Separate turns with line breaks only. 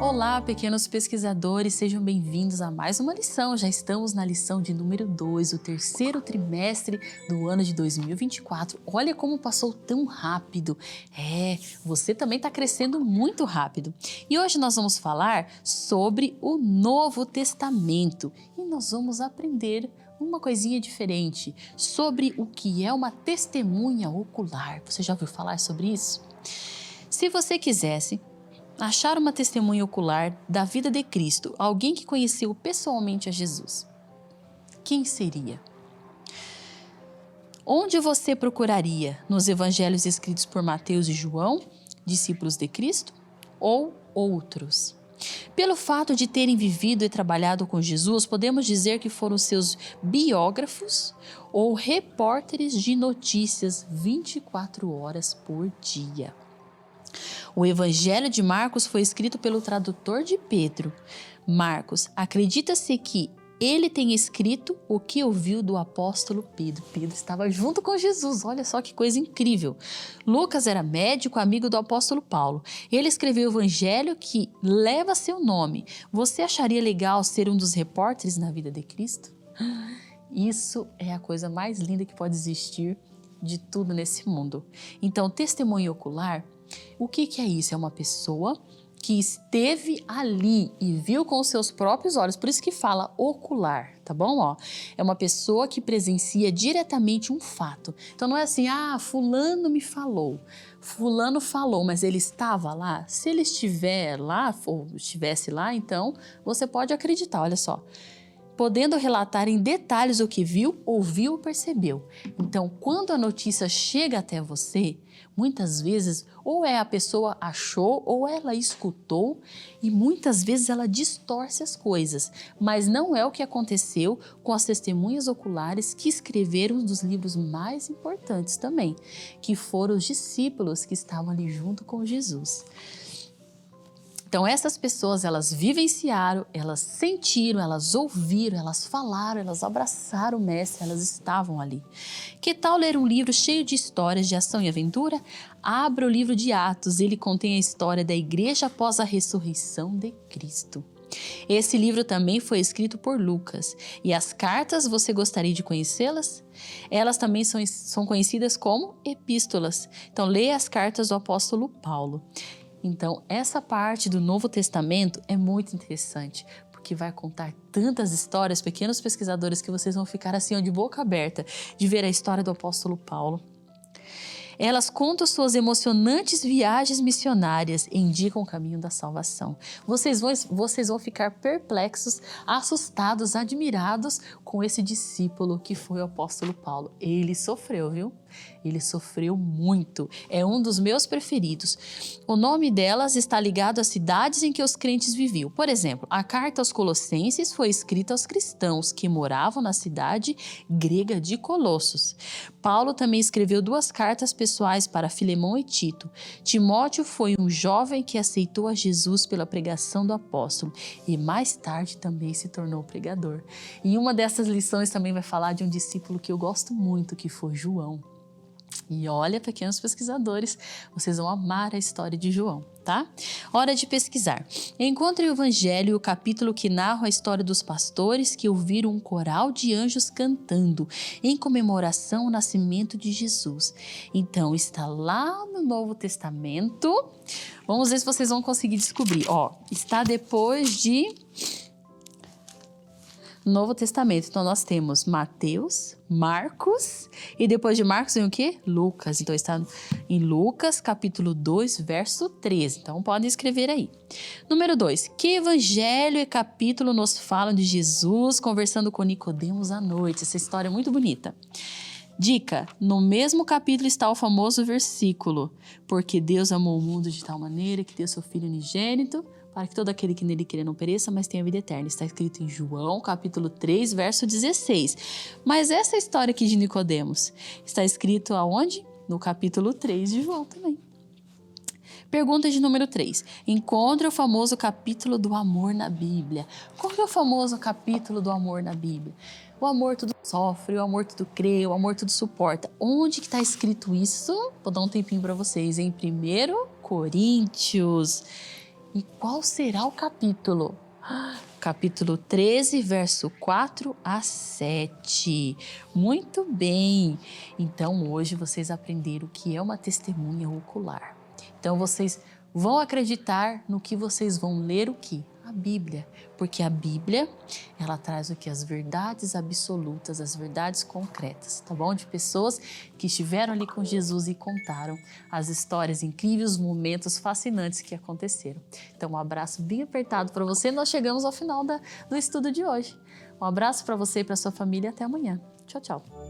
Olá, pequenos pesquisadores, sejam bem-vindos a mais uma lição. Já estamos na lição de número 2, o terceiro trimestre do ano de 2024. Olha como passou tão rápido. Você também está crescendo muito rápido. E hoje nós vamos falar sobre o Novo Testamento e nós vamos aprender uma coisinha diferente sobre o que é uma testemunha ocular. Você já ouviu falar sobre isso? Se você quisesse achar uma testemunha ocular da vida de Cristo, alguém que conheceu pessoalmente a Jesus, quem seria? Onde você procuraria? Nos evangelhos escritos por Mateus e João, discípulos de Cristo, ou outros? Pelo fato de terem vivido e trabalhado com Jesus, podemos dizer que foram seus biógrafos ou repórteres de notícias 24 horas por dia. O Evangelho de Marcos foi escrito pelo tradutor de Pedro. Marcos, acredita-se que ele tenha escrito o que ouviu do apóstolo Pedro. Pedro estava junto com Jesus, olha só que coisa incrível. Lucas era médico, amigo do apóstolo Paulo. Ele escreveu o Evangelho que leva seu nome. Você acharia legal ser um dos repórteres na vida de Cristo? Isso é a coisa mais linda que pode existir de tudo nesse mundo. Então, testemunho ocular, o que é isso? É uma pessoa que esteve ali e viu com os seus próprios olhos, por isso que fala ocular, tá bom? É uma pessoa que presencia diretamente um fato. Então não é assim, fulano me falou, fulano falou, mas ele estava lá. Se ele estiver lá, ou estivesse lá, então você pode acreditar, olha só. Podendo relatar em detalhes o que viu, ouviu ou percebeu. Então, quando a notícia chega até você, muitas vezes ou a pessoa achou ou ela escutou e muitas vezes ela distorce as coisas. Mas não é o que aconteceu com as testemunhas oculares que escreveram um dos livros mais importantes também, que foram os discípulos que estavam ali junto com Jesus. Então essas pessoas, elas vivenciaram, elas sentiram, elas ouviram, elas falaram, elas abraçaram o mestre, elas estavam ali. Que tal ler um livro cheio de histórias de ação e aventura? Abra o livro de Atos, ele contém a história da igreja após a ressurreição de Cristo. Esse livro também foi escrito por Lucas. E as cartas, você gostaria de conhecê-las? Elas também são conhecidas como epístolas. Então leia as cartas do apóstolo Paulo. Então, essa parte do Novo Testamento é muito interessante, porque vai contar tantas histórias, pequenos pesquisadores, que vocês vão ficar assim, de boca aberta, de ver a história do apóstolo Paulo. Elas contam suas emocionantes viagens missionárias e indicam o caminho da salvação. Vocês vão ficar perplexos, assustados, admirados com esse discípulo que foi o apóstolo Paulo. Ele sofreu, viu? Ele sofreu muito. É um dos meus preferidos. O nome delas está ligado às cidades em que os crentes viviam. Por exemplo, a carta aos Colossenses foi escrita aos cristãos que moravam na cidade grega de Colossos. Paulo também escreveu 2 cartas pessoais para Filemão e Tito. Timóteo foi um jovem que aceitou a Jesus pela pregação do apóstolo e mais tarde também se tornou pregador. E uma dessas lições também vai falar de um discípulo que eu gosto muito, que foi João. E olha, pequenos pesquisadores, vocês vão amar a história de João, tá? Hora de pesquisar. Encontre o Evangelho, o capítulo que narra a história dos pastores que ouviram um coral de anjos cantando em comemoração ao nascimento de Jesus. Então, está lá no Novo Testamento. Vamos ver se vocês vão conseguir descobrir. Está depois de Novo Testamento. Então, nós temos Mateus, Marcos e depois de Marcos vem o quê? Lucas. Então, está em Lucas, capítulo 2, verso 13. Então, podem escrever aí. Número 2. Que evangelho e capítulo nos falam de Jesus conversando com Nicodemos à noite? Essa história é muito bonita. Dica, no mesmo capítulo está o famoso versículo: porque Deus amou o mundo de tal maneira que deu seu Filho unigênito, para que todo aquele que nele crê não pereça, mas tenha vida eterna. Está escrito em João, capítulo 3, verso 16. Mas essa história aqui de Nicodemos está escrito aonde? No capítulo 3 de João também. Pergunta de número 3. Encontre o famoso capítulo do amor na Bíblia. Qual é o famoso capítulo do amor na Bíblia? O amor tudo sofre, o amor tudo crê, o amor tudo suporta. Onde que está escrito isso? Vou dar um tempinho para vocês. Em 1 Coríntios. E qual será o capítulo? Capítulo 13, verso 4 a 7. Muito bem! Então, hoje vocês aprenderam o que é uma testemunha ocular. Então, vocês vão acreditar no que vocês vão ler o quê? A Bíblia. Porque a Bíblia, ela traz o que? As verdades absolutas, as verdades concretas, tá bom? De pessoas que estiveram ali com Jesus e contaram as histórias incríveis, os momentos fascinantes que aconteceram. Então, um abraço bem apertado para você. Nós chegamos ao final do estudo de hoje. Um abraço para você e para sua família. Até amanhã. Tchau, tchau.